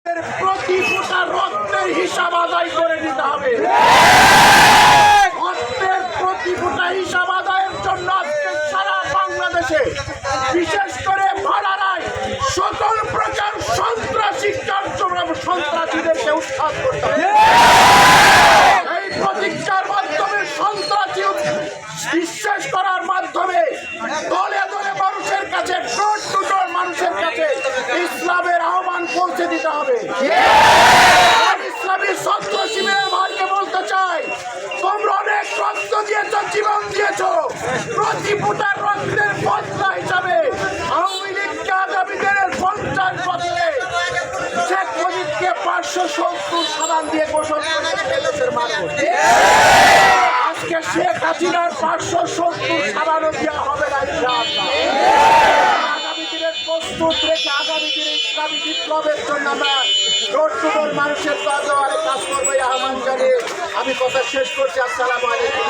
প্রতি ফোঁটা রক্তের হিসাব আদায় করে নিতে হবে। রক্তের প্রতি ফোঁটা হিসাব আদায়ের জন্য আজকে সারা বাংলাদেশে বিশেষ করে ভাড়ারায় সকল প্রকার সন্ত্রাসী কার্যক্রম সন্ত্রাসীদেরকে উৎখাত করতে হবে। এই প্রতিজ্ঞার মাধ্যমে সন্ত্রাসী বিশ্বাস করার মাধ্যমে দলে দলে মানুষের কাছে ডোর টু ডোর মানুষের কাছে ইসলামের আহ্বান পৌঁছে দিতে হবে। ইসলামী ছাত্র শিবিরের ভাইকে বলতে চাই, তোমরা অনেক রক্ত দিয়েছ, জীবন দিয়েছ, প্রতি ফোঁটা রক্তের বদলা হিসাবে আওয়ামী লীগকে আগামী দিনের 50 বছরে শেখ মুজিবকে 570 সাবান দিয়ে গোসল করেছে। আজকে শেখ হাসিনার 570 সাবানও দেওয়া হবে না। আগামী দিনের প্রস্তুত রেখে আগামী দিনে ইসলামী বিপ্লবের জন্য আমরা ডোর টু ডোর মানুষের দরবারে কাজ করবো এই আহ্বান জানিয়ে আমি কথা শেষ করছি। আসসালামু আলাইকুম।